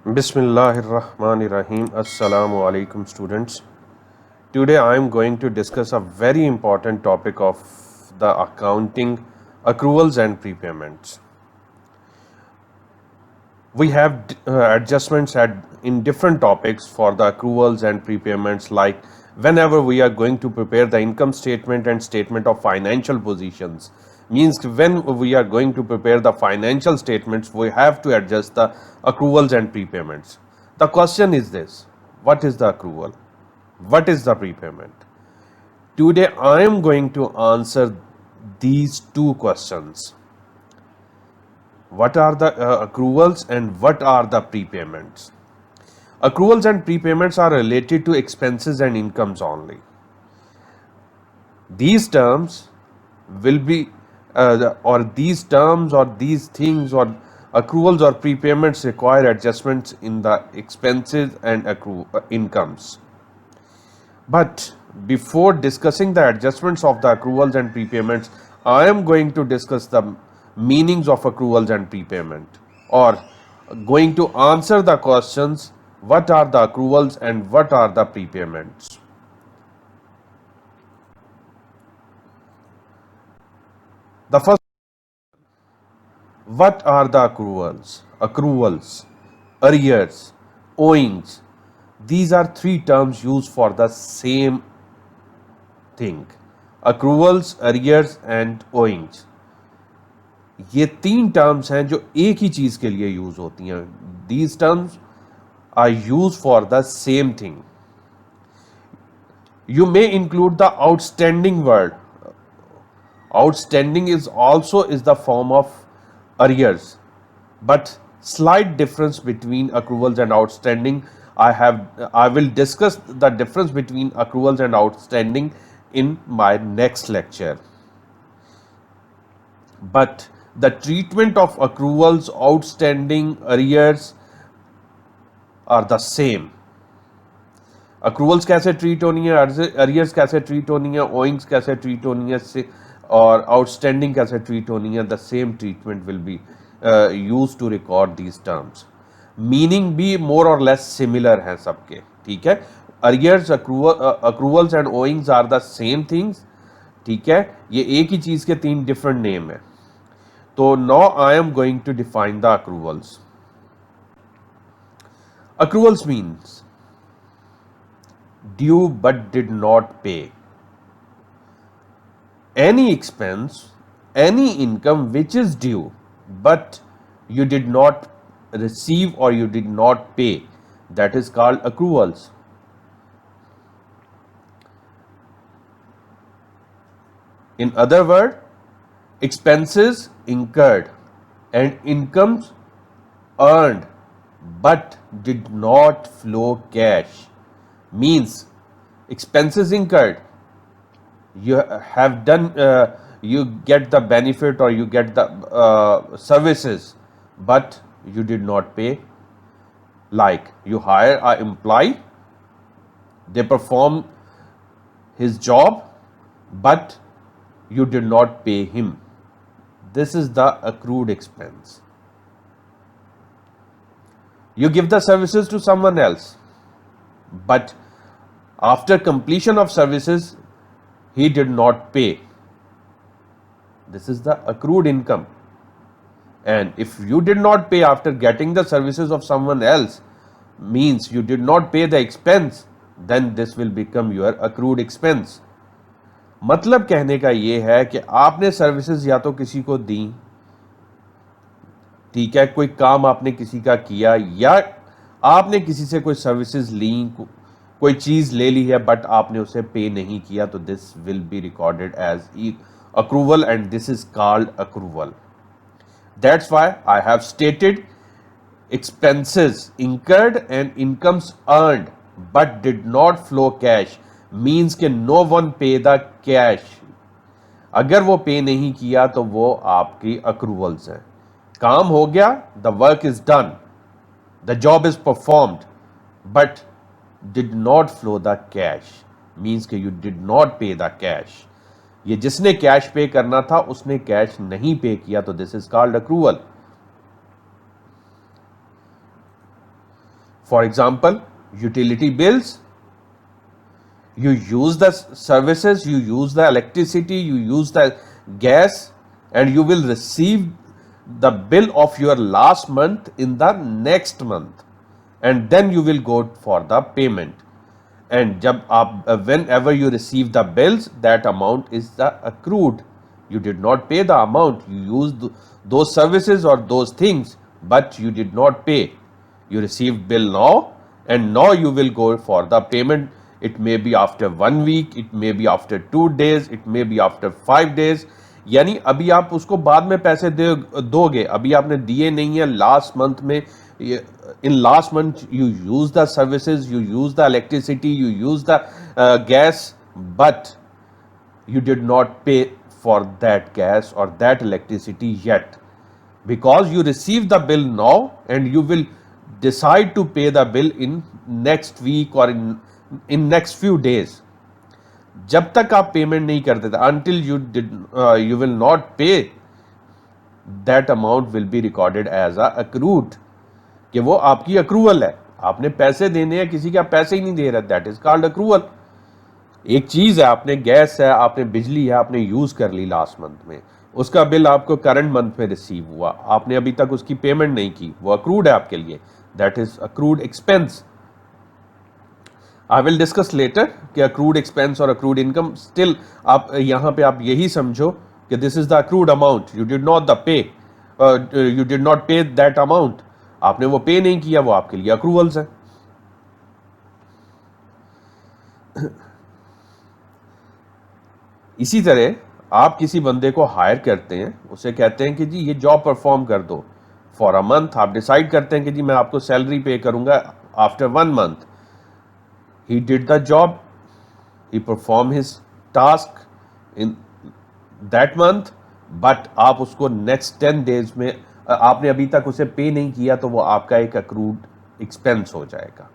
Bismillahirrahmanirrahim. Assalamu alaikum, students. Today I am going to discuss a very important topic of the accounting accruals and prepayments. We have adjustments in different topics for the accruals and prepayments, like whenever we are going to prepare the income statement and statement of financial positions. Means when we are going to prepare the financial statements, we have to adjust the accruals and prepayments. The question is this: what is the accrual? What is the prepayment? Today I am going to answer these two questions. What are the accruals and what are the prepayments? Accruals and prepayments are related to expenses and incomes only. These terms will be these terms or these things or accruals or prepayments require adjustments in the expenses and incomes. But before discussing the adjustments of the accruals and prepayments, I am going to discuss the meanings of accruals and prepayment, or going to answer the questions: what are the accruals and what are the prepayments? The first, what are the accruals? Accruals, arrears, owings. These are three terms used for the same thing. Accruals, arrears and owings. ये तीन terms हैं जो एक ही चीज के लिए use होती हैं. These terms are used for the same thing. You may include the outstanding word. Outstanding is the form of arrears, but slight difference between accruals and outstanding. I will discuss the difference between accruals and outstanding in my next lecture. But the treatment of accruals, outstanding, arrears are the same. Accruals कैसे treat होनी है, arrears कैसे treat होनी है, owings कैसे treat होनी है और outstanding कैसे treat होनी है. The same treatment will be used to record these terms. Meaning भी more or less similar हैं सबके. ठीक है. Arrears, accruals and owings are the same things. ठीक है. ये एक ही चीज के तीन different name है. So now I am going to define the accruals. Accruals means due but did not pay. Any expense, any income which is due but you did not receive or you did not pay, that is called accruals. In other words, expenses incurred and incomes earned but did not flow cash. Means expenses incurred, you have done, you get the benefit or you get the services, but you did not pay. Like you hire an employee, they perform his job, but you did not pay him. This is the accrued expense. You give the services to someone else, but after completion of services, he did not pay. This is the accrued income. And if you did not pay after getting the services of someone else, means you did not pay the expense, then this will become your accrued expense. मतलब कहने का ये है कि आपने services या तो किसी को दी, ठीक है, कोई काम आपने किसी का किया, या आपने किसी से कोई सर्विसेज ली, कोई चीज ले ली है बट आपने उसे पे नहीं किया, तो this will be recorded as accrual and this is called accrual. That's why I have stated expenses incurred and incomes earned but did not flow cash means कि no one pay the cash. अगर वो पे नहीं किया तो वो आपकी accruals हैं. काम हो गया, the work is done, the job is performed, but did not flow the cash means कि you did not pay the cash. ये जिसने कैश पे करना था उसने कैश नहीं पे किया, तो this is called accrual. For example, utility bills, you use the services, you use the electricity, you use the gas, and you will receive the bill of your last month in the next month, and then you will go for the payment. And जब आप whenever you receive the bills, that amount is the accrued. You did not pay the amount, you used those services or those things, but you did not pay. You received bill now, and now you will go for the payment. It may be after 1 week, it may be after 2 days, it may be after 5 days. यानी अभी आप उसको बाद में पैसे दोगे, अभी आपने दिए नहीं है लास्ट मंथ में. In last month you use the services, you use the electricity, you use the gas, but you did not pay for that gas or that electricity yet, because you receive the bill now and you will decide to pay the bill in next week or in next few days. जब तक आप payment नहीं करते थे, until you will not pay, that amount will be recorded as a accrued, कि वो आपकी accrual है. आपने पैसे देने हैं, किसी के आप पैसे ही नहीं दे रहे, दैट इज कॉल्ड अक्रूवल. एक चीज है, आपने गैस है, आपने बिजली है, आपने यूज कर ली लास्ट मंथ में, उसका बिल आपको करंट मंथ में रिसीव हुआ, आपने अभी तक उसकी पेमेंट नहीं की, वो अक्रूड है आपके लिए, that is accrued expense. I will discuss later कि अक्रूड एक्सपेंस और अक्रूड इनकम. स्टिल आप यहां पे आप यही समझो कि this is the accrued amount, you did not the pay, you did not पे दैट अमाउंट, आपने वो पे नहीं किया, वो आपके लिए अक्रूवल्स है. इसी तरह आप किसी बंदे को हायर करते हैं, उसे कहते हैं कि जी ये जॉब परफॉर्म कर दो फॉर अ मंथ. आप डिसाइड करते हैं कि जी मैं आपको सैलरी पे करूंगा after 1 month. He did the job, he perform his task in that month, but आप उसको नेक्स्ट 10 days में आपने अभी तक उसे पे नहीं किया, तो वो आपका एक अक्रूड एक्सपेंस हो जाएगा,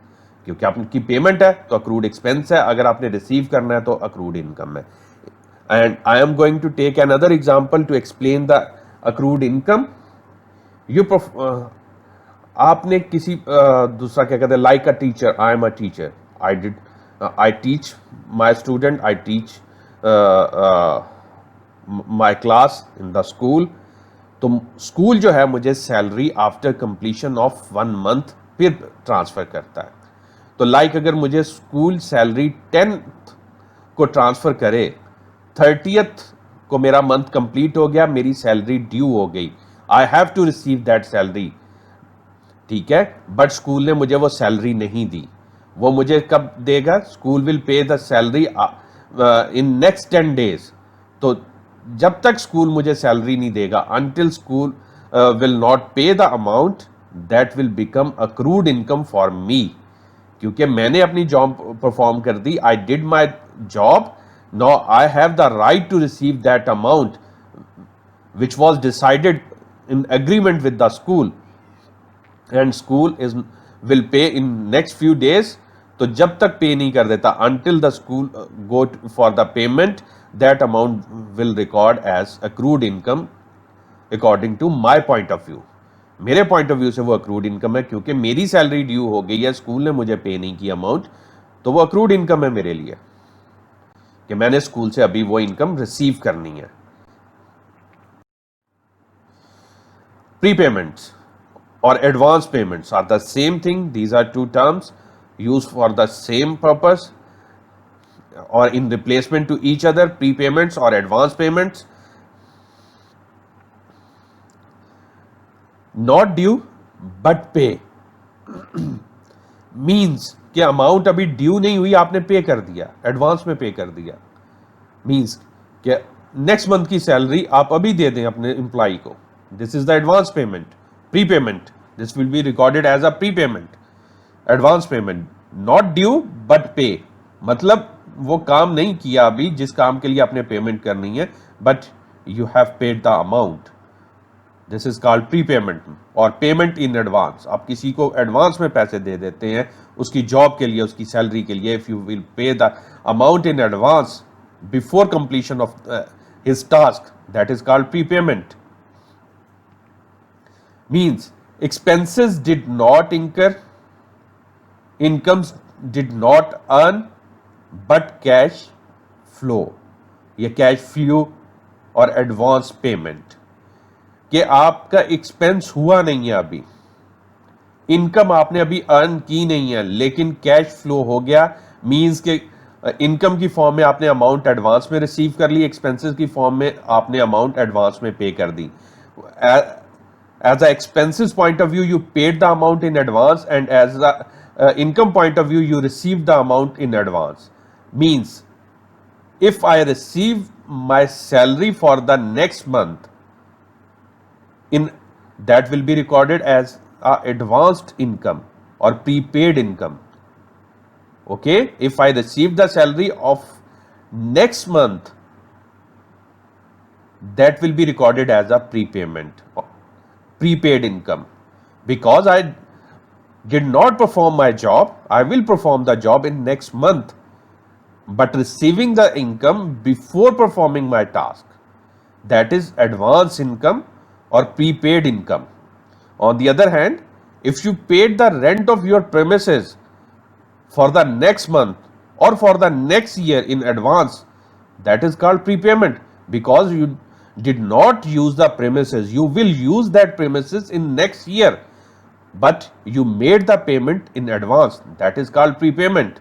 क्योंकि आपकी पेमेंट है तो अक्रूड एक्सपेंस है, अगर आपने रिसीव करना है तो अक्रूड इनकम है. And I am going to take another example to explain the accrued income. आपने किसी दूसरा क्या कहते हैं, like a teacher, I am a teacher, I teach my student, I teach my class in the school. तो school जो है मुझे salary after completion of 1 month फिर ट्रांसफ़र करता है. तो लाइक अगर मुझे स्कूल सैलरी 10th को ट्रांसफ़र करे, 30th को मेरा मंथ कंप्लीट हो गया, मेरी सैलरी ड्यू हो गई, I have to receive that salary, ठीक है, बट स्कूल ने मुझे वो सैलरी नहीं दी. वो मुझे कब देगा? स्कूल विल पे the salary in next 10 days. तो जब तक स्कूल मुझे सैलरी नहीं देगा, until school will not pay the amount, that will become accrued income for me, क्योंकि मैंने अपनी जॉब परफॉर्म कर दी, I did my job, now I have the right to receive that amount which was decided in agreement with the school, and school will pay in next few days. तो जब तक पे नहीं कर देता, until the school go for the payment, that amount will record as accrued income according to my point of view. मेरे point of view से वो अक्रूड इनकम है, क्योंकि मेरी सैलरी ड्यू हो गई है, स्कूल ने मुझे पे नहीं किया अमाउंट, तो वो अक्रूड इनकम है मेरे लिए, कि मैंने स्कूल से अभी वो इनकम रिसीव करनी है. प्रीपेमेंट्स और advance payments are the same thing. These are two terms used for the same purpose or in replacement to each other. Prepayments or advance payments, not due but pay means कि amount अभी due नहीं हुई, आपने पे कर दिया, advance में पे कर दिया. मीन्स कि नेक्स्ट मंथ की सैलरी आप अभी दे दें अपने एम्प्लॉय को, this is the advance payment. Prepayment, this will be recorded as a prepayment. Advance payment, not due but pay, मतलब वो काम नहीं किया अभी जिस काम के लिए आपने पेमेंट करनी है, but you have paid the amount, this is called prepayment. और पेमेंट इन एडवांस, आप किसी को एडवांस में पैसे दे देते हैं उसकी जॉब के लिए, उसकी सैलरी के लिए. If you will pay the amount in advance before completion of his task, that is called prepayment. Means expenses did not incur incomes did not earn but cash flow, या cash flow और advance payment, कि आपका expense हुआ नहीं है, अभी income आपने अभी अर्न की नहीं है, लेकिन कैश फ्लो हो गया। मींस के इनकम की फॉर्म में आपने अमाउंट एडवांस में रिसीव कर ली, एक्सपेंसेस की फॉर्म में आपने अमाउंट एडवांस में पे कर दी। As a expenses point of view, you paid the amount in advance, and as a income point of view, you received the amount in advance. Means, if I receive my salary for the next month, in that will be recorded as advanced income or prepaid income. Okay, if I receive the salary of next month, that will be recorded as a prepayment, prepaid income, because I did not perform my job. I will perform the job in next month, but receiving the income before performing my task, that is advance income or prepaid income. On the other hand, if you paid the rent of your premises for the next month or for the next year in advance, that is called prepayment, because you did not use the premises. You will use that premises in next year, but you made the payment in advance, that is called prepayment.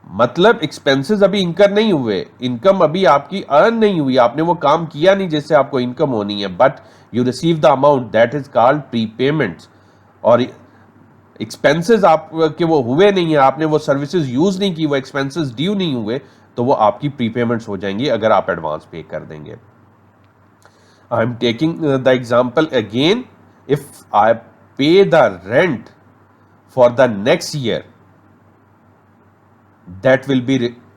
मतलब expenses अभी इनकर नहीं हुए, income अभी आपकी earn नहीं हुई, आपने वो काम किया नहीं जिससे आपको इनकम होनी है, but you receive the amount, that is called prepayments. और एक्सपेंसेस आपके वो हुए नहीं है, आपने वो सर्विसेज यूज नहीं की, वो एक्सपेंसेस ड्यू नहीं हुए, तो वो आपकी प्रीपेमेंट्स हो जाएंगी अगर आप एडवांस पे कर देंगे। I am taking the example again, if I pay the rent for the next year, that will be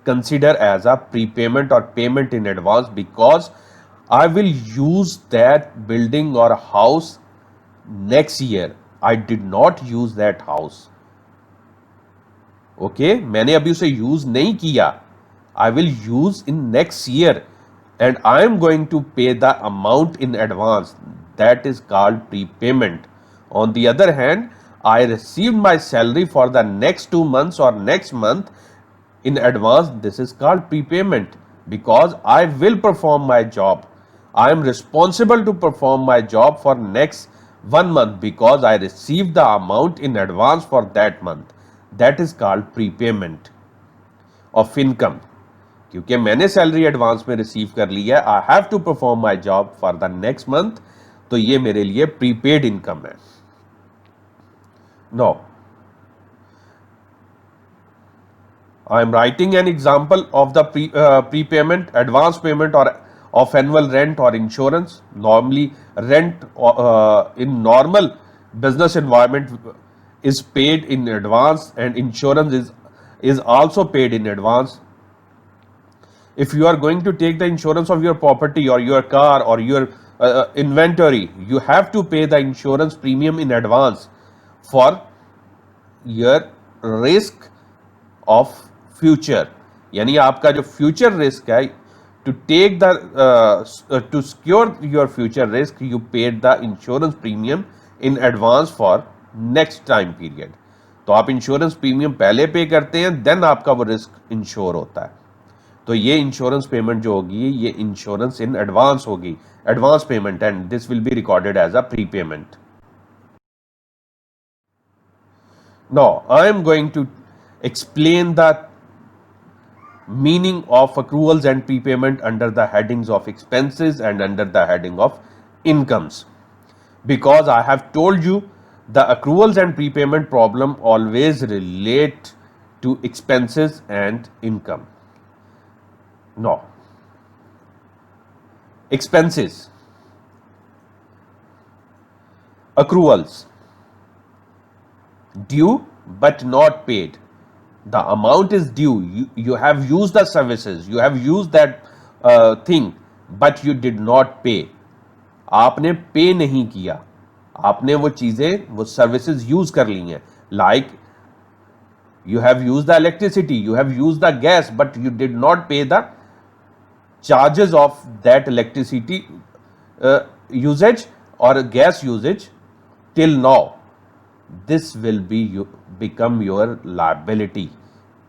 considered as a prepayment or payment in advance, because I will use that building or house next year. I did not use that house. Okay, मैंने अभी उसे use नहीं किया, I will use in next year, and I am going to pay the amount in advance. That is called prepayment. On the other hand, I received my salary for the next 2 months or next month in advance. This is called prepayment, because I will perform my job. I am responsible to perform my job for next 1 month, because I received the amount in advance for that month. That is called prepayment of income. क्योंकि मैंने salary advance में receive कर ली है, I have to perform my job for the next month, तो ये मेरे लिए प्रीपेड इनकम है। No, I am writing an example of the prepayment, advance payment or of annual rent or insurance. Normally, rent in normal business environment is paid in advance, and insurance is also paid in advance. If you are going to take the insurance of your property or your car or your inventory, you have to pay the insurance premium in advance for your risk of future, यानी आपका जो future risk है, to take the to secure your future risk, you paid the insurance premium in advance for next time period. तो आप insurance premium पहले पे करते हैं, देन आपका वो रिस्क इंश्योर होता है। तो ये इंश्योरेंस पेमेंट जो होगी, ये इंश्योरेंस इन एडवांस होगी, advance payment, and this will be recorded as a prepayment. Now I am going to explain the meaning of accruals and prepayment under the headings of expenses and under the heading of incomes, because I have told you the accruals and prepayment problem always relate to expenses and income. Now, expenses, accruals, due but not paid. The amount is due, you have used the services, you have used that thing, but you did not pay. आपने पे नहीं किया, आपने वो चीजें, वो services use कर ली हैं, like you have used the electricity, you have used the gas, but you did not pay the charges of that electricity usage or gas usage till now. This will be become your liability,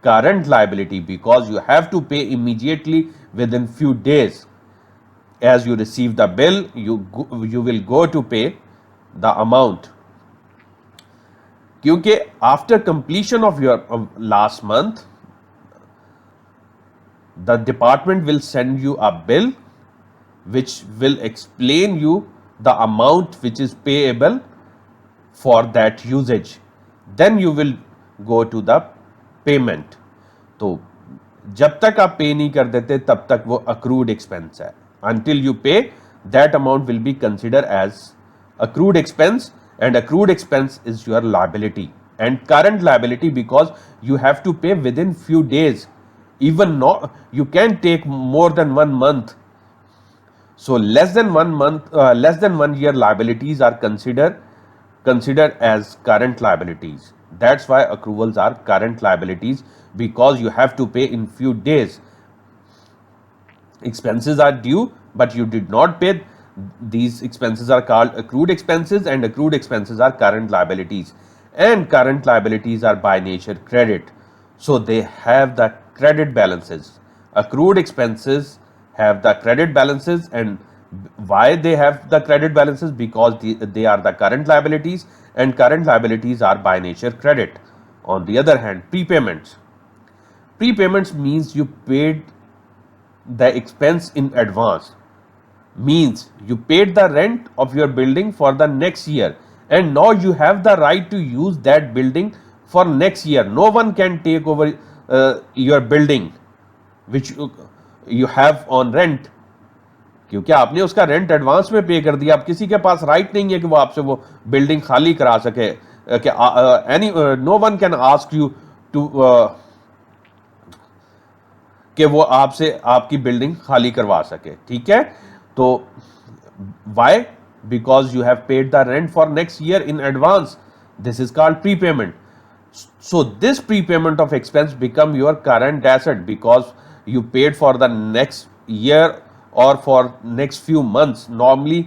current liability, because you have to pay immediately within few days. As you receive the bill, you will go to pay the amount, क्योंकि after completion of your last month, the department will send you a bill which will explain you the amount which is payable for that usage. Then you will go to the payment. तो जब तक आप पे नहीं कर देते तब तक वो accrued expense है. Until you pay, that amount will be considered as accrued expense, and accrued expense is your liability and current liability, because you have to pay within few days. Even not, you can take more than 1 month. So less than 1 month, less than 1 year liabilities are considered as current liabilities. That's why accruals are current liabilities, because you have to pay in few days. Expenses are due but you did not pay. These expenses are called accrued expenses, and accrued expenses are current liabilities, and current liabilities are by nature credit, so they have the credit balances. Accrued expenses have the credit balances, and why they have the credit balances? Because they are the current liabilities, and current liabilities are by nature credit. On the other hand, prepayments means you paid the expense in advance, means you paid the rent of your building for the next year, and now you have the right to use that building for next year. No one can take over your building which you have on rent, क्योंकि आपने उसका rent advance में पे कर दिया. अब किसी के पास राइट नहीं है कि वो आपसे वो बिल्डिंग खाली करा सके. कि any no one can ask you to कि वो आपसे आपकी बिल्डिंग खाली करवा सके. ठीक है, तो why? Because you have paid the rent for next year in advance. This is called prepayment. So this prepayment of expense become your current asset, because you paid for the next year or for next few months. Normally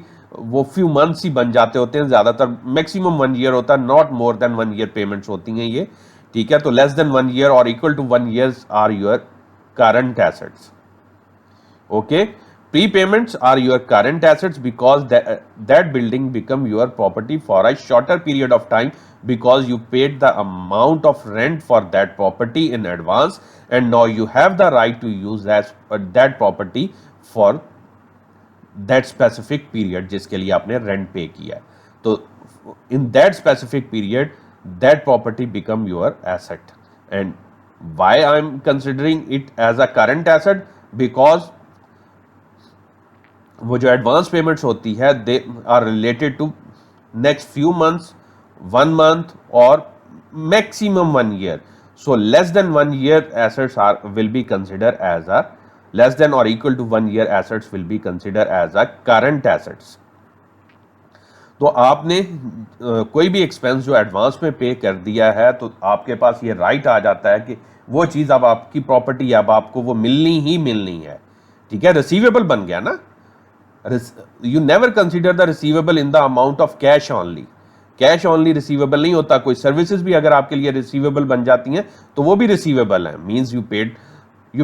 वो few months ही बन जाते होते हैं, ज़्यादातर maximum 1 year होता है, not more than 1 year payments होती हैं ये. ठीक है, तो less than 1 year or equal to 1 years are your current assets. Okay, prepayments are your current assets because that building become your property for a shorter period of time, because you paid the amount of rent for that property in advance, and now you have the right to use that property for that specific period जिसके लिए आपने rent pay किया है. तो in that specific period that property become your asset. And why I am considering it as a current asset? Because वो जो advance payments होती है they are related to next few months, 1 month और maximum 1 year. So less than 1 year assets will be considered as a less than or equal to 1 year assets will be considered as a current assets. तो आपने कोई भी expense जो advance में पे कर दिया है तो आपके पास ये राइट आ जाता है कि वो चीज़ अब आपकी प्रॉपर्टी है, अब आपको वो मिलनी ही मिलनी है. ठीक है, रिसीवेबल बन गया ना. You never consider the receivable in the amount of cash only. Cash only receivable नहीं होता. कोई सर्विसेज भी अगर आपके लिए रिसीवेबल बन जाती हैं तो वो भी रिसीवेबल है. Means you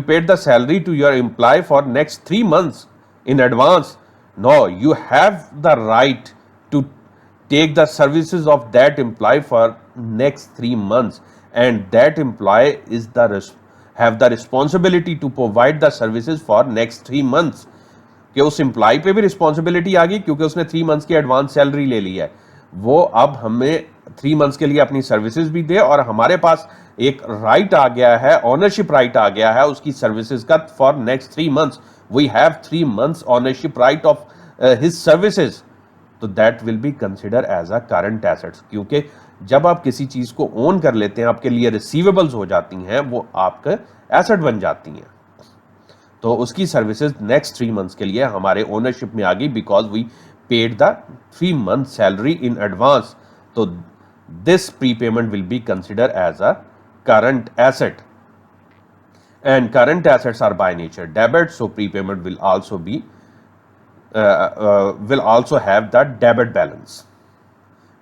paid the salary to your employ for next 3 months in advance. Now you have the right to take the services of that employee for next 3 months, and that employee is have the responsibility to provide the services for next 3 months. कि उस employ पे भी responsibility आ गई क्योंकि उसने 3 months की advance salary ले ली है. वो अब हमें 3 months के लिए अपनी सर्विसेज भी दे, और हमारे पास एक राइट आ गया है, ऑनरशिप राइट आ गया है उसकी सर्विसेज का for next 3 months. We have 3 months ownership right of his services. तो that will be consider as a current assets, क्योंकि जब आप किसी चीज को ओन कर लेते हैं आपके लिए रिसीवेबल्स हो जाती हैं, वो आपका एसेट बन जाती हैं. तो उसकी सर्विसेज नेक्स्ट 3 months के लिए हमारे ओनरशिप में आ गई, because we paid the 3 month salary in advance. तो this prepayment will be consider as a current asset, and current assets are by nature debit. So prepayment will also have the debit balance.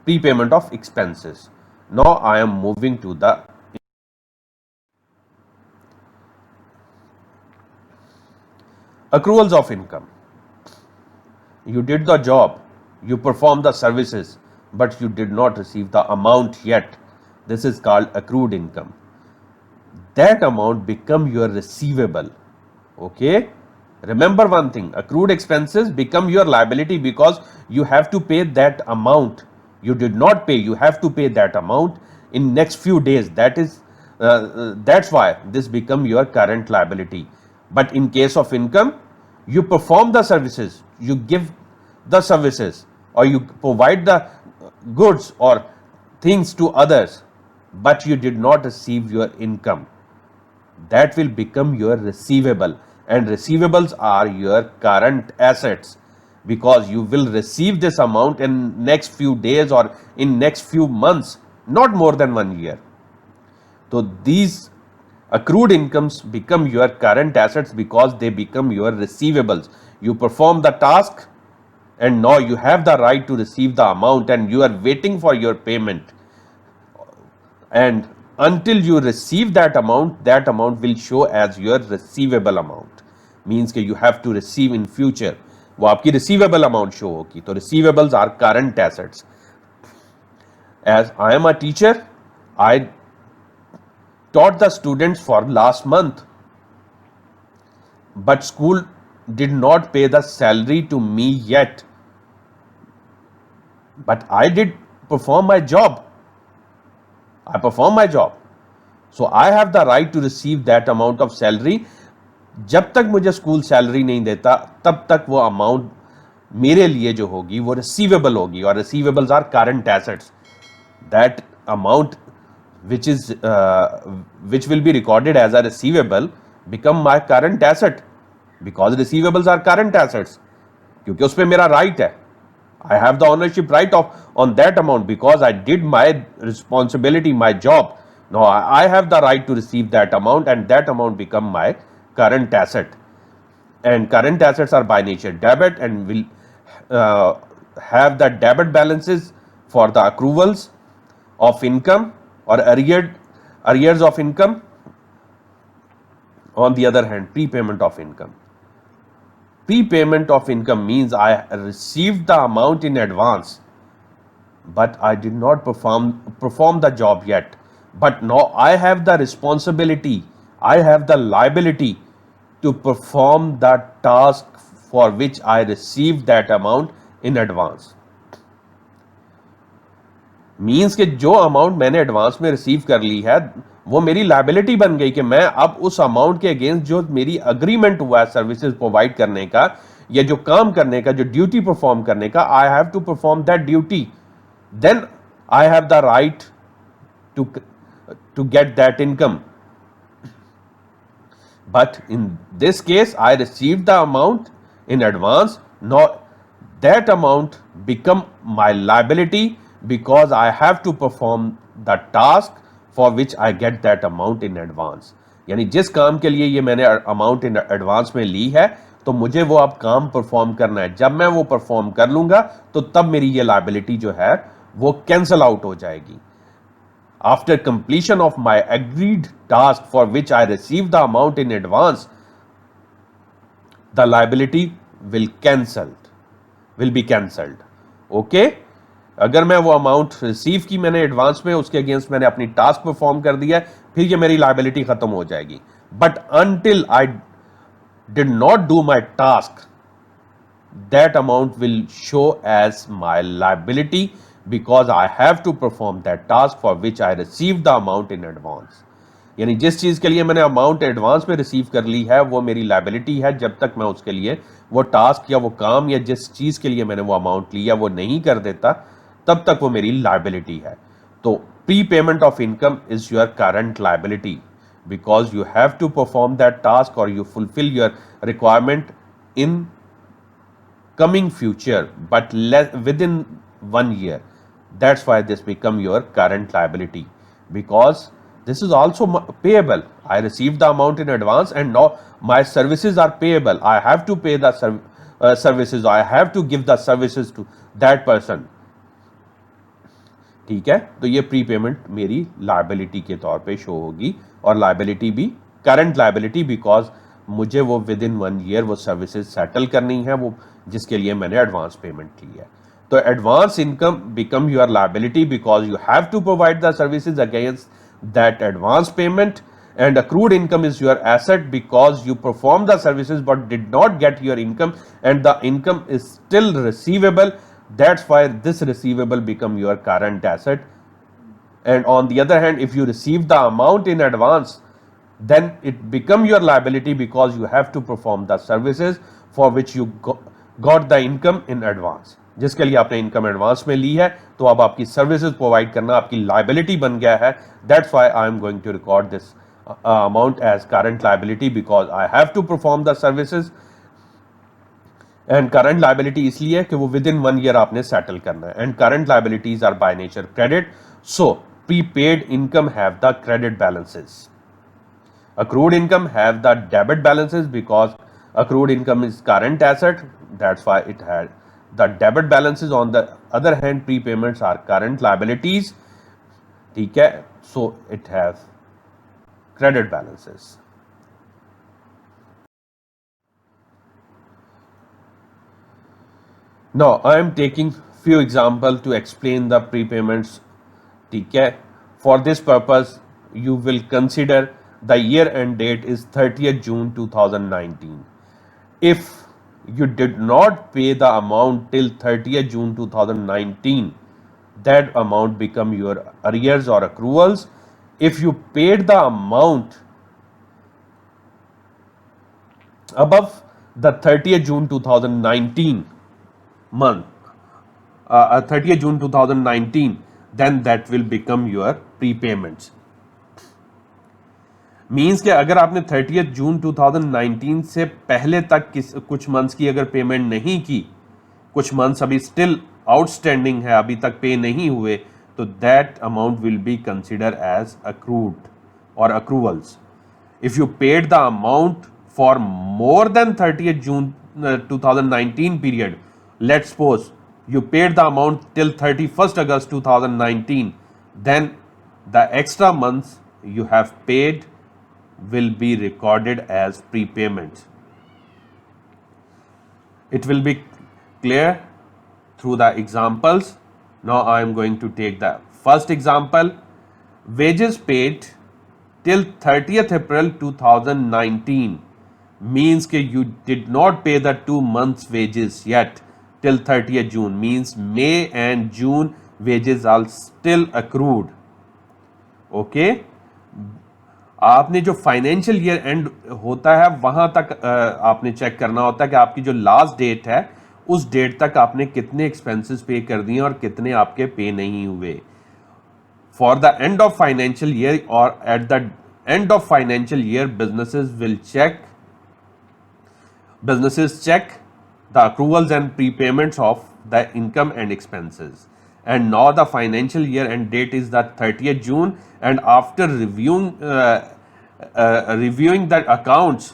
Prepayment of expenses. Now I am moving to the accruals of income. You did the job, you performed the services, but you did not receive the amount yet. This is called accrued income. That amount become your receivable. Okay? Remember one thing, accrued expenses become your liability because you have to pay that amount. You did not pay, you have to pay that amount in next few days. That's why this become your current liability. But in case of income, you perform the services, you give the services, or you provide the goods or things to others, but you did not receive your income. That will become your receivable, and receivables are your current assets because you will receive this amount in next few days or in next few months, not more than 1 year. So these accrued incomes become your current assets because they become your receivables. You perform the task and now you have the right to receive the amount and you are waiting for your payment, and until you receive that amount will show as your receivable amount. Means कि you have to receive in future, वो आपकी receivable amount show होगी. तो receivables are current assets. As I am a teacher, I taught the students for last month, but school did not pay the salary to me yet, but I did perform my job. I perform my job. So I have the right to receive that amount of salary. जब तक मुझे school salary नहीं देता तब तक वो amount मेरे लिए जो होगी वो रिसीवेबल होगी, और receivables are current assets. That amount which will be recorded as a receivable become my current asset because receivables are current assets, क्योंकि उस पर मेरा राइट है. I have the ownership right on that amount because I did my responsibility, my job. Now I have the right to receive that amount, and that amount become my current asset. And current assets are by nature debit and will have the debit balances for the accruals of income or arrears of income. On the other hand, prepayment of income. Prepayment of income means I received the amount in advance, but I did not perform the job yet. But now I have the responsibility, I have the liability to perform the task for which I received that amount in advance. Means कि जो amount मैंने advance में receive कर ली है वो मेरी liability बन गई कि मैं अब उस अमाउंट के अगेंस्ट जो मेरी अग्रीमेंट हुआ है सर्विसेज प्रोवाइड करने का या जो काम करने का, जो ड्यूटी परफॉर्म करने का, I have to perform that duty. Then I have the right to get that income. But in this case, I received the amount in advance. Now that amount become my liability because I have to perform the task for which I get that amount in advance. यानी जिस काम के लिए ये मैंने amount in advance में ली है तो मुझे वो अब काम परफॉर्म करना है. जब मैं वो परफॉर्म कर लूंगा तो तब मेरी ये लायबिलिटी जो है वो कैंसल आउट हो जाएगी. After completion of my agreed task for which I received the amount in advance, the liability will be cancelled. Okay? अगर मैं वो अमाउंट रिसीव की मैंने एडवांस में, उसके अगेंस्ट मैंने अपनी टास्क परफॉर्म कर दिया है, फिर ये मेरी लायबिलिटी खत्म हो जाएगी. But until I did not do my task, that amount will show as my liability because I have to perform that task for which I received the amount in advance. यानी जिस चीज़ के लिए मैंने amount advance में receive कर ली है वो मेरी लायबिलिटी है. जब तक मैं उसके लिए वो टास्क या वो काम या जिस चीज़ के लिए मैंने वो अमाउंट लिया वो नहीं कर देता तब तक वो मेरी लायबिलिटी है. तो pre payment of income is your current liability because you have to perform that task or you fulfill your requirement in coming future but within 1 year. That's why this become your current liability because this is also payable. I received the amount in advance and now my services are payable. I have to pay the services. I have to give the services to that person. ठीक है, तो ये pre payment मेरी liability के तौर पे show होगी, और लायबिलिटी भी करंट लायबिलिटी, बिकॉज मुझे वो विद इन 1 ईयर वो सर्विसेज सेटल करनी है, वो जिसके लिए मैंने एडवांस पेमेंट ली है. तो advance income become your liability because you have to provide the services against that advance payment. And accrued income is your asset because you perform the services but did not get your income, and the income is still receivable. That's why this receivable become your current asset. And on the other hand, if you receive the amount in advance, then it become your liability because you have to perform the services for which you got the income in advance. जिसके लिए आपने income advance में ली है, तो अब आपकी services provide करना आपकी लायबिलिटी बन गया है. That's why I am going to record this amount as current liability because I have to perform the services. And current liability इसलिए कि वो within 1 year आपने settle करना है. And current liabilities are by nature credit. So prepaid income have the credit balances. Accrued income have the debit balances because accrued income is current asset. That's why it had the debit balances. On the other hand, prepayments are current liabilities. ठीक है, so it has credit balances. Now I am taking few examples to explain the prepayments. ठीक है, for this purpose you will consider the year end date is 30th June 2019. If you did not pay the amount till 30th June 2019, that amount become your arrears or accruals. If you paid the amount above the 30th June 2019 month, 30th June 2019, then that will become your prepayments. Means कि अगर आपने 30th जून 2019 से पहले तक कुछ months की अगर payment नहीं की, कुछ मंथ्स अभी स्टिल आउटस्टैंडिंग है, अभी तक पे नहीं हुए, तो that amount will be consider as accrued और accruals. If you paid the amount for more than 30th June 2019 period, let's suppose you paid the amount till 31st August 2019, then the extra months you have paid will be recorded as prepayments. It will be clear through the examples. Now I am going to take the first example. Wages paid till 30th April 2019 means that you did not pay the 2 months wages yet till 30th June, means May and June wages are still accrued. Okay, आपने जो financial year and होता है वहां तक आपने check करना होता है कि आपकी जो लास्ट डेट है उस डेट तक आपने कितने एक्सपेंसेस पे कर दिए और कितने आपके पे नहीं हुए. For the end of financial year और at the end of financial year businesses check the accruals and prepayments of the income and expenses. And now the financial year end date is the 30th June, and after reviewing the accounts,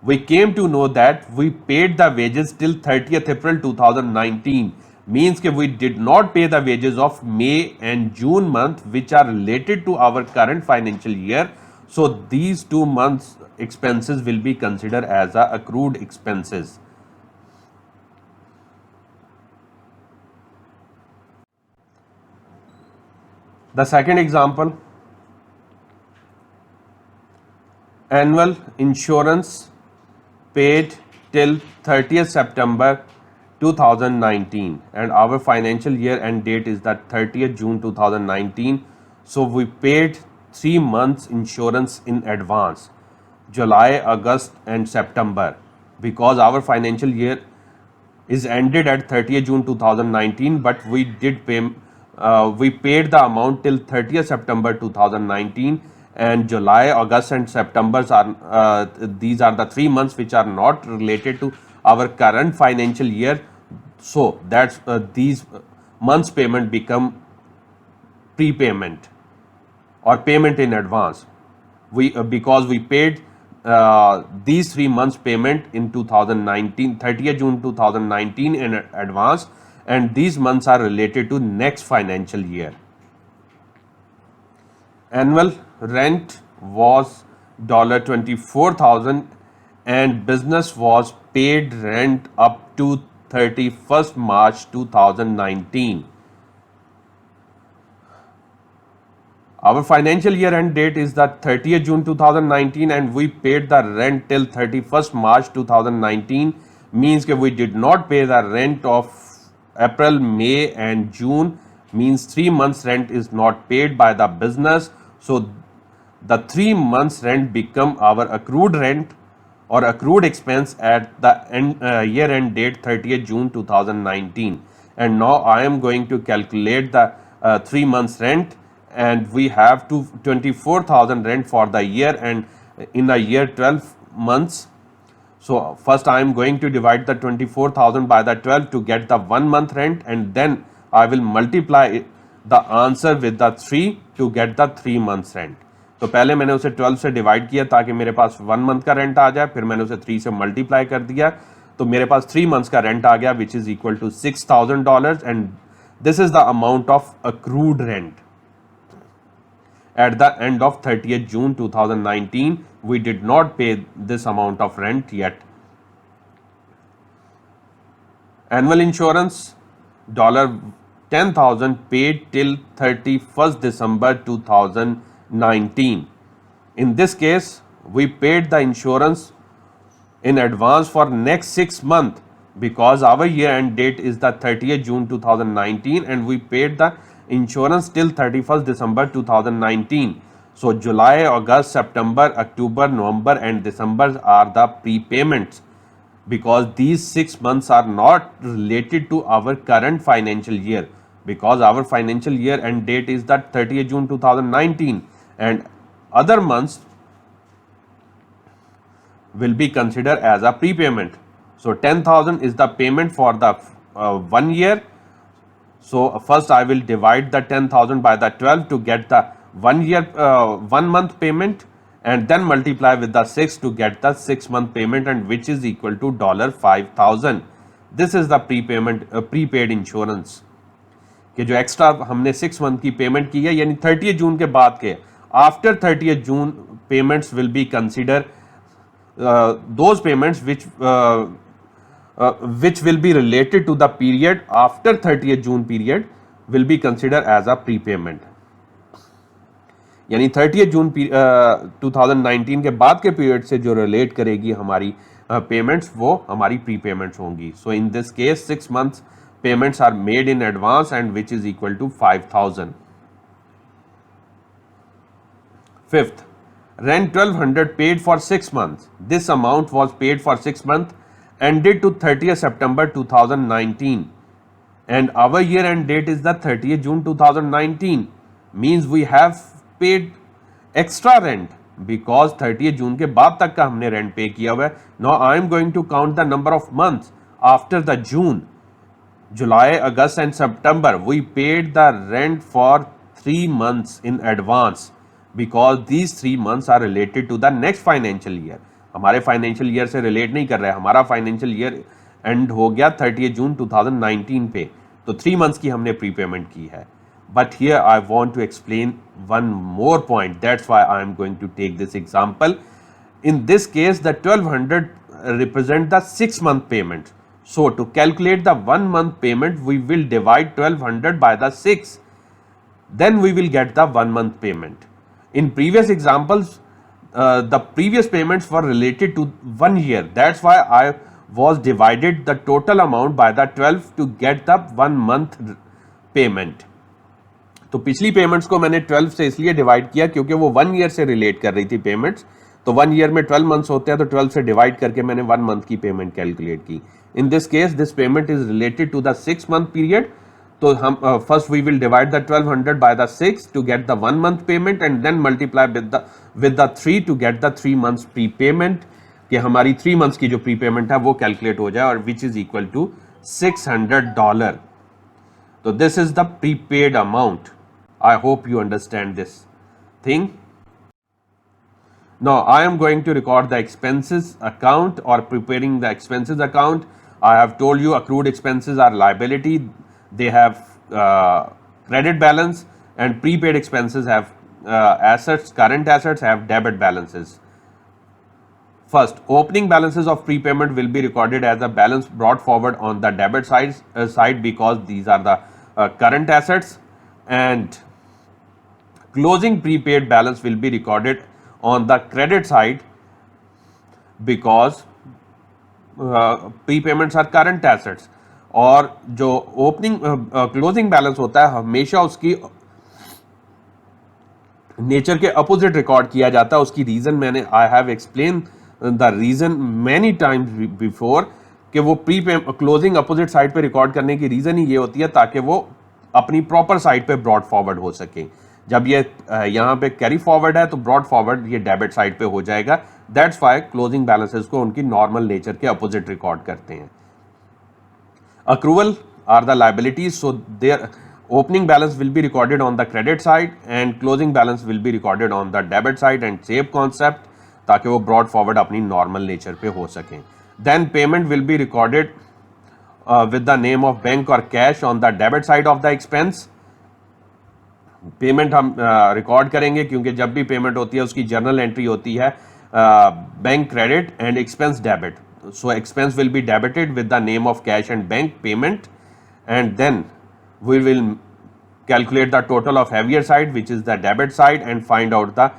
we came to know that we paid the wages till 30th April 2019, means that we did not pay the wages of May and June month, which are related to our current financial year. So these 2 months expenses will be considered as accrued expenses. The second example, annual insurance paid till 30th September 2019, and our financial year end date is that 30th June 2019. So we paid 3 months insurance in advance, July, August and September, because our financial year is ended at 30th June 2019, but we paid the amount till 30th September 2019, and July, August and September are these are the 3 months which are not related to our current financial year. So that's these months payment become prepayment or payment in advance. Because we paid these 3 months payment in 2019, 30th June 2019 in advance, and these months are related to next financial year. Annual rent was $24,000 and business was paid rent up to 31st March 2019. Our financial year end date is the 30th June 2019 and we paid the rent till 31st March 2019, means that we did not pay the rent of April, May and June, means 3 months rent is not paid by the business. So the 3 months rent become our accrued rent or accrued expense at the year end date 30th June 2019. And now I am going to calculate the 3 months rent, and we have 24,000 rent for the year and in a year 12 months. So first I am going to divide the 24,000 by the 12 to get the 1 month rent, and then I will multiply the answer with the 3 to get the 3 months rent. तो पहले मैंने उसे 12 से divide किया ताकि मेरे पास 1 month का rent आ जाए, फिर मैंने उसे 3 से मल्टीप्लाई कर दिया तो मेरे पास 3 मंथ्स का रेंट आ गया, which is equal to $6,000 and this is the amount of accrued rent at the end of 30th June 2019. We did not pay this amount of rent yet. Annual insurance $10,000 paid till 31st December 2019. In this case, we paid the insurance in advance for next 6 months because our year end date is the 30th June 2019 and we paid the insurance till 31st December 2019. So July, August, September, October, November and December are the prepayments because these 6 months are not related to our current financial year because our financial year end date is the 30th June 2019 and other months will be considered as a prepayment. So 10,000 is the payment for the 1 year. So first I will divide the 10,000 by the 12 to get the 1 month payment and then multiply with the 6 to get the 6 month payment, and which is equal to $5,000. This is the prepaid insurance कि जो extra हमने 6 month की payment की है, यानी 30 जून के बाद के after 30 June payments will be consider those payments which will be related to the period after 30th June period will be considered as a prepayment. यानी 30th June 2019 के बाद के पीरियड से जो रिलेट करेगी हमारी पेमेंट्स वो हमारी प्रीपेमेंट्स होंगी. So in this case 6 months payments are made in advance and which is equal to 5,000. Fifth, rent 1200 paid for 6 months. This amount was paid for 6 months ended to 30th September 2019 and our year end date is the 30th June 2019, means we have paid extra rent because 30th June के बाद तक का हमने rent pay किया हुआ है. Now I am going to count the number of months after the June, July, August and September. We paid the rent for 3 months in advance because these 3 months are related to the next financial year. हमारे financial year से relate नहीं कर रहा है, हमारा financial year and हो गया 30 जून 2019 पे, तो 3 मंथ्स की हमने प्रीपेमेंट की है. But here I want to explain one more point, that's why I am going to take this example. In this case the 1200 represent the 6 month payment. So to calculate the 1 month payment, we will divide 1200 by the 6. Then we will get the 1 month payment. In previous examples, the previous payments were related to 1 year. That's why I was divided the total amount by the 12 to get the 1 month payment. तो पिछली payments को मैंने 12 से इसलिए divide किया क्योंकि वो 1 year से रिलेट कर रही थी पेमेंट्स. तो 1 ईयर में 12 मंथ्स होते हैं, तो 12 से डिवाइड करके मैंने 1 मंथ की पेमेंट कैलकुलेट की. In this case this payment is related to the 6 month period. तो हम first we will divide the 1200 by the 6 to get the 1 month payment and then multiply with the 3 to get the 3 months prepayment, कि हमारी 3 months की जो prepayment है वो calculate हो जाए, और विच इज इक्वल टू $600. तो this is the prepaid amount. I hope you understand this thing. Now I am going to record the expenses account or preparing the expenses account. I have told you accrued expenses are liability, they have credit balance, and prepaid expenses have assets, current assets have debit balances. First, opening balances of prepayment will be recorded as a balance brought forward on the debit side because these are the current assets, and closing prepaid balance will be recorded on the credit side because prepayments are current assets. और जो opening closing balance होता है हमेशा उसकी nature के opposite record किया जाता है. उसकी रीजन मैंने I have explain the reason many times before कि वो क्लोजिंग अपोजिट साइड पे रिकॉर्ड करने की रीजन ही ये होती है ताकि वो अपनी प्रॉपर साइड पे ब्रॉड फॉरवर्ड हो सके. जब ये यहाँ पे कैरी फॉरवर्ड है तो ब्रॉड फॉरवर्ड ये डेबिट साइड पे हो जाएगा. दैट्स वाई क्लोजिंग बैलेंसेस को उनकी नॉर्मल नेचर के अपोजिट रिकॉर्ड करते हैं. Accrual are the liabilities, so their opening balance will be recorded on the credit side and closing balance will be recorded on the debit side and same concept ताकि वो brought forward अपनी normal nature पे हो सकें. Then payment will be recorded with the name of bank or cash on the debit side of the expense. Payment हम record करेंगे क्योंकि जब भी पेमेंट होती है उसकी जर्नल एंट्री होती है bank credit and expense debit. So expense will be debited with the name of cash and bank payment and then we will calculate the total of heavier side which is the debit side and find out the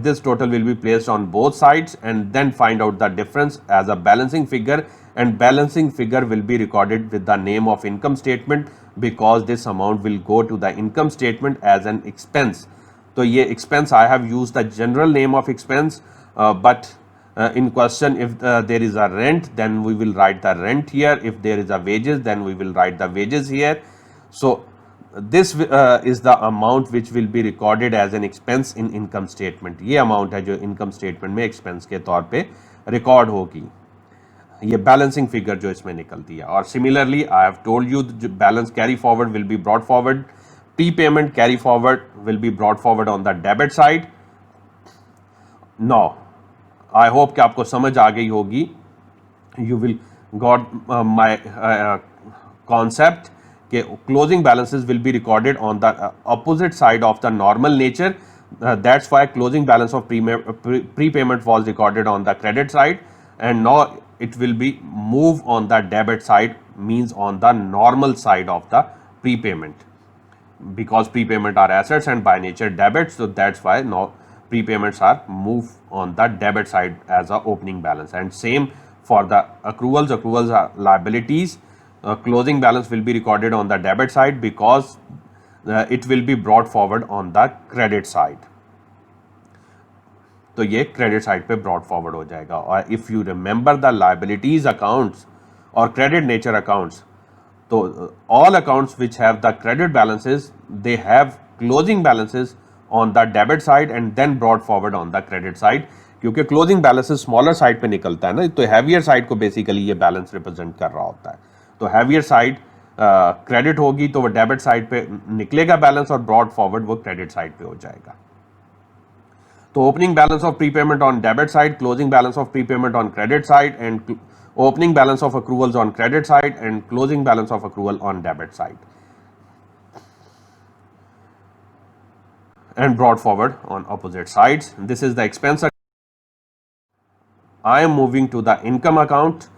this total will be placed on both sides and then find out the difference as a balancing figure, and balancing figure will be recorded with the name of income statement because this amount will go to the income statement as an expense. तो ये expense I have used the general name of expense but in question if there is a rent then we will write the rent here, if there is a wages then we will write the wages here. So this is the amount which will be recorded as an expense in income statement. ये amount है जो income statement में expense के तौर पे record होगी. ये balancing figure जो इसमें निकलती है. और similarly I have told you the balance carry forward will be brought forward, prepayment carry forward will be brought forward on the debit side. Now I hope कि आपको समझ आ गई होगी. You will got my concept. Closing balances will be recorded on the opposite side of the normal nature. That's why closing balance of prepayment was recorded on the credit side and now it will be moved on the debit side, means on the normal side of the prepayment because prepayment are assets and by nature debits. So that's why now prepayments are moved on the debit side as a opening balance, and same for the accruals. Accruals are liabilities. Closing balance will be recorded on the debit side because it will be brought forward on the credit side. तो ये credit side पे brought forward हो जाएगा. और if you remember the liabilities accounts or credit nature accounts, तो all accounts which have the credit balances they have closing balances on the debit side and then brought forward on the credit side. क्योंकि closing balances smaller side पे निकलता है ना, तो heavier side को basically ये balance represent कर रहा होता है. तो हैवियर साइड क्रेडिट होगी तो वो डेबिट साइड पे निकलेगा बैलेंस और ब्रॉड फॉरवर्ड वो क्रेडिट साइड पे हो जाएगा. तो opening balance of prepayment on debit side, closing balance of prepayment on credit side and opening balance of accruals on credit side and closing balance of accrual on debit side and brought forward on opposite sides. This is the expense. I am moving to the income account.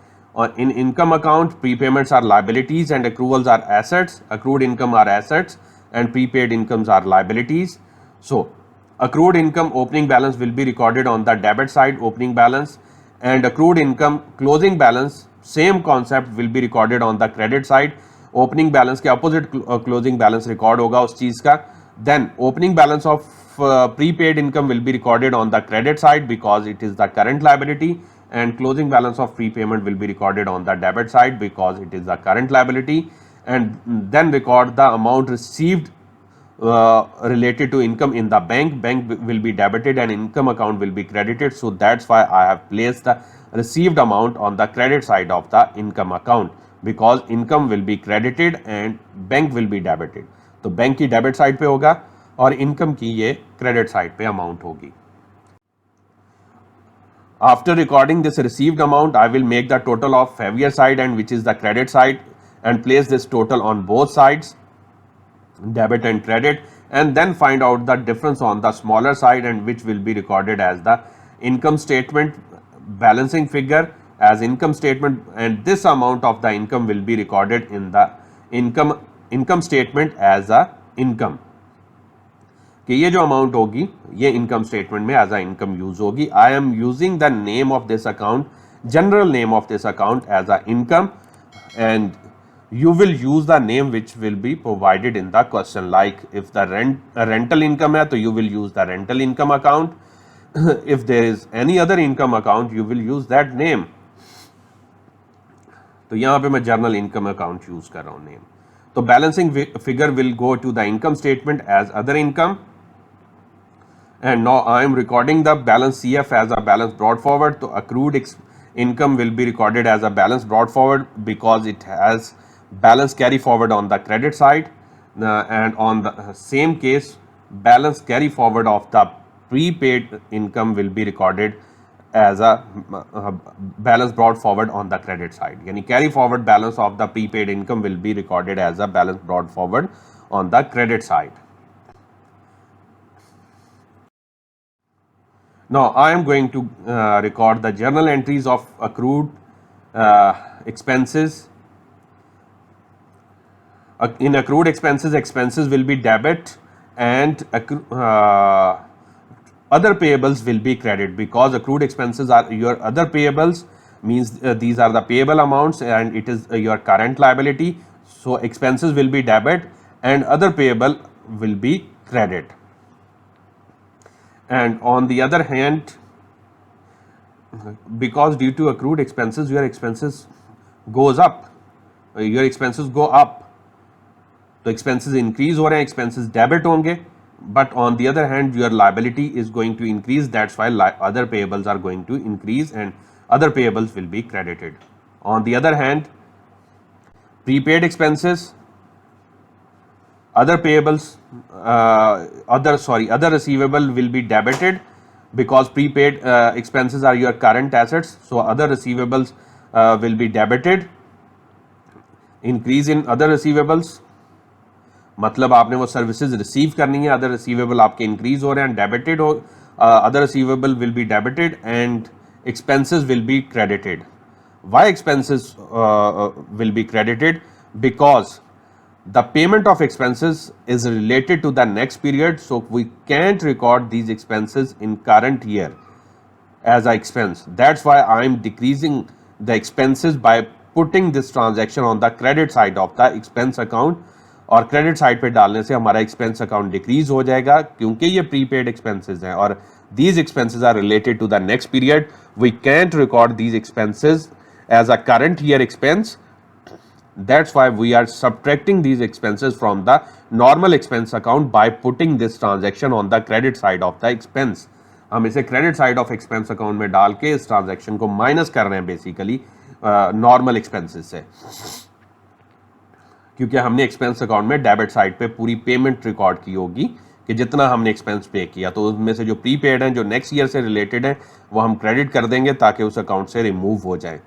In income account, prepayments are liabilities and accruals are assets. Accrued income are assets and prepaid incomes are liabilities. So accrued income opening balance will be recorded on the debit side, opening balance, and accrued income closing balance, same concept, will be recorded on the credit side. Opening balance के opposite closing balance record होगा उस चीज का. Then opening balance of prepaid income will be recorded on the credit side because it is the current liability, and closing balance of prepayment will be recorded on the debit side because it is the current liability, and then record the amount received related to income in the bank. Bank will be debited and income account will be credited. So that's why I have placed the received amount on the credit side of the income account because income will be credited and bank will be debited. तो bank की debit side पे होगा और income की ये credit side पे amount होगी. After recording this received amount, I will make the total of heavier side and which is the credit side and place this total on both sides, debit and credit, and then find out the difference on the smaller side and which will be recorded as the income statement balancing figure as income statement, and this amount of the income will be recorded in the income statement as a income कि ये जो amount होगी ये income statement में as a income use होगी. I am using the name of this account, general name of this account as a income, and you will use the name which will be provided in the question. Like if the rental income है तो you will use the rental income account. If there is any other income account you will use that name. तो यहाँ पे मैं journal income account use कर रहा हूँ name. तो balancing figure will go to the income statement as other income, and now I am recording the balance CF as a balance brought forward. So accrued income will be recorded as a balance brought forward because it has balance carry forward on the credit side, and on the same case balance carry forward of the prepaid income will be recorded as a balance brought forward on the credit side. Yani carry forward balance of the prepaid income will be recorded as a balance brought forward on the credit side. Now I am going to record the journal entries of accrued expenses. In accrued expenses, expenses will be debit and other payables will be credit, because accrued expenses are your other payables, means these are the payable amounts and it is your current liability. So expenses will be debit and other payable will be credit. And on the other hand, because due to accrued expenses your expenses goes up, your expenses go up, तो expenses increase हो रहे हैं, expenses debit होंगे, but on the other hand your liability is going to increase, that's why other payables are going to increase and other payables will be credited. On the other hand, prepaid expenses, other payables, other receivable will be debited because prepaid expenses are your current assets, so other receivables will be debited. Increase in other receivables, मतलब आपने वो services receive करनी है, other receivable आपके increase हो रहे हैं, debited हो, other receivable will be debited and expenses will be credited. Why expenses will be credited? Because the payment of expenses is related to the next period, so we can't record these expenses in current year as a expense. That's why I am decreasing the expenses by putting this transaction on the credit side of the expense account, और credit side पे डालने से हमारा expense account decrease हो जाएगा क्योंकि ये prepaid expenses हैं और these expenses are related to the next period. We can't record these expenses as a current year expense. That's why we are subtracting these expenses from the normal expense account by putting this transaction on the credit side of the expense. हम इसे credit side of expense account में डाल के इस transaction को minus कर रहे हैं basically normal expenses से, क्योंकि हमने एक्सपेंस अकाउंट में डेबिट साइड पे पूरी पेमेंट रिकॉर्ड की होगी कि जितना हमने एक्सपेंस पे किया, तो उसमें से जो प्रीपेड हैं जो नेक्स्ट ईयर से रिलेटेड है वो हम क्रेडिट कर देंगे ताकि उस अकाउंट से रिमूव हो जाए.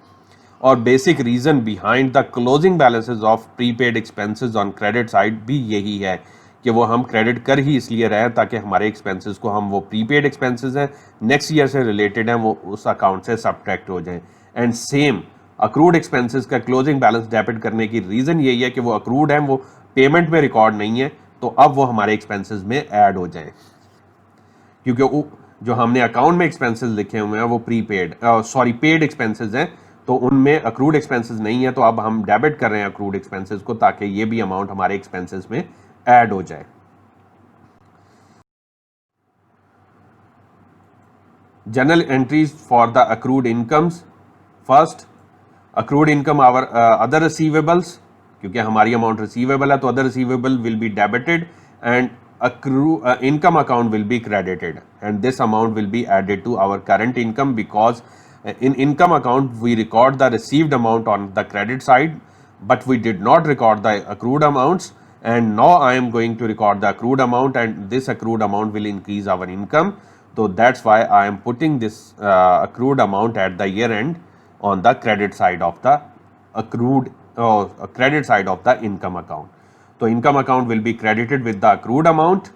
और basic reason behind the closing balances of prepaid expenses on credit side भी यही है कि वो हम क्रेडिट कर ही इसलिए रहे हैं ताकि हमारे एक्सपेंसेस को हम वो प्रीपेड एक्सपेंसेस हैं नेक्स्ट ईयर से रिलेटेड हैं वो उस अकाउंट से सब्ट्रैक्ट हो जाएं. एंड सेम अक्रूड एक्सपेंसेस का क्लोजिंग बैलेंस डेबिट करने की रीज़न यही है कि वो अक्रूड हैं, वो पेमेंट में रिकॉर्ड नहीं है, तो अब वो हमारे एक्सपेंसेस में ऐड हो जाएं. क्योंकि जो हमने अकाउंट में एक्सपेंसेस लिखे हुए हैं वो प्रीपेड पेड एक्सपेंसेस हैं, तो उनमें अक्रूड एक्सपेंसेस नहीं है, तो अब हम डेबिट कर रहे हैं अक्रूड एक्सपेंसेस को ताकि ये भी अमाउंट हमारे एक्सपेंसेस में ऐड हो जाए. General entries for the accrued incomes. First, accrued income our other receivables, क्योंकि हमारी अमाउंट रिसीवेबल है तो other receivable will be debited and income account will be credited, and this amount will be added to our current income because in income account we record the received amount on the credit side but we did not record the accrued amounts, and now I am going to record the accrued amount and this accrued amount will increase our income. So that's why I am putting this accrued amount at the year end on the credit side of the credit side of the income account. So income account will be credited with the accrued amount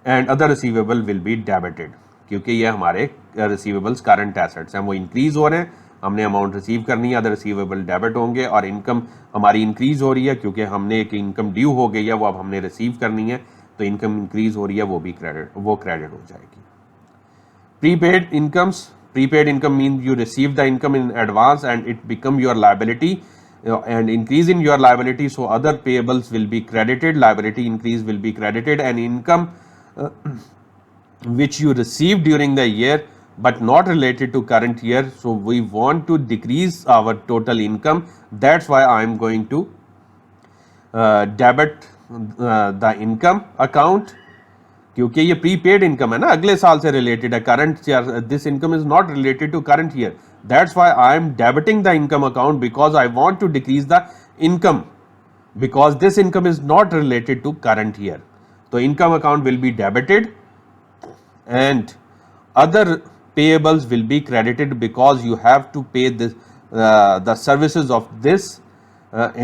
and other receivable will be debited, क्योंकि ये हमारे receivables current assets हैं, वो increase हो रहे हैं, हमने amount receive करनी है, अदर रिसीवेबल डेबिट होंगे, और इनकम हमारी इंक्रीज हो रही है क्योंकि हमने एक इनकम ड्यू हो गई है, वो अब हमने रिसीव करनी है, तो इनकम इंक्रीज हो रही है, वो क्रेडिट हो जाएगी. Prepaid income means you receive the income in advance and it become your liability, and increase in your liability, so other payables will be credited, liability increase will be credited, and income which you received during the year but not related to current year, so we want to decrease our total income. That's why I am going to debit the income account, क्योंकि ये prepaid income है ना, अगले साल से related है, current this income is not related to current year. That's why I am debiting the income account because I want to decrease the income, because this income is not related to current year. तो income account will be debited and other payables will be credited because you have to pay this the services of this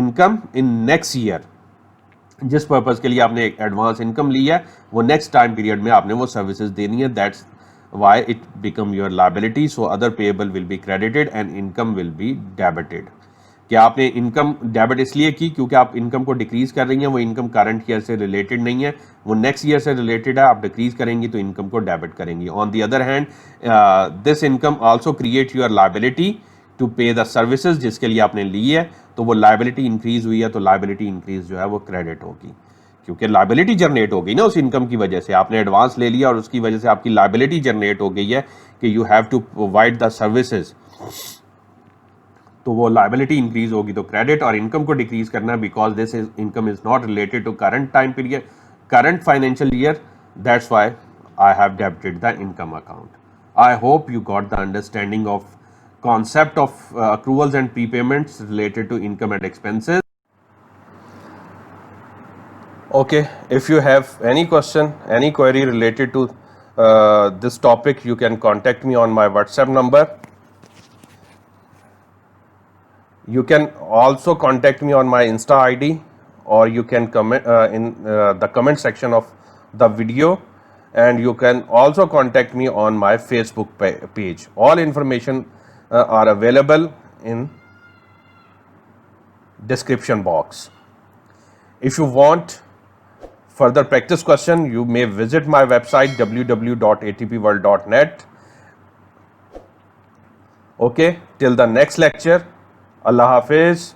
income in next year. जिस purpose के लिए आपने एक advance income ली है, वो next time period में आपने वो सर्विसेज देनी है. That's why it become your liability. So other payable will be credited and income will be debited. कि आपने इनकम डेबिट इसलिए की क्योंकि आप इनकम को डिक्रीज कर रही हैं, वो इनकम करंट ईयर से रिलेटेड नहीं है, वो नेक्स्ट ईयर से रिलेटेड है. आप डिक्रीज करेंगी तो इनकम को डेबिट करेंगी. On the other hand this income also create your liability to pay the services जिसके लिए आपने ली है. तो वो लायबिलिटी इंक्रीज हुई है, तो लायबिलिटी इंक्रीज जो है वो क्रेडिट होगी, क्योंकि लायबिलिटी जनरेट हो गई ना उस इनकम की वजह से. आपने एडवांस ले लिया और उसकी वजह से आपकी लायबिलिटी जनरेट हो गई है कि you have to provide the services. तो वो लायबिलिटी इंक्रीज होगी तो क्रेडिट, और इनकम को डिक्रीज करना because this income is not related to current time period, current financial year. That's why I have debited the income account. I hope you got the understanding of concept of accruals and prepayments related to income and expenses. Okay, if you have any question, any query related to this topic, you can contact me on my WhatsApp number. You can also contact me on my Insta ID, or you can comment in the comment section of the video, and you can also contact me on my Facebook page. All information are available in description box. If you want further practice question, you may visit my website www.atpworld.net. Okay, till the next lecture, Allah Hafiz.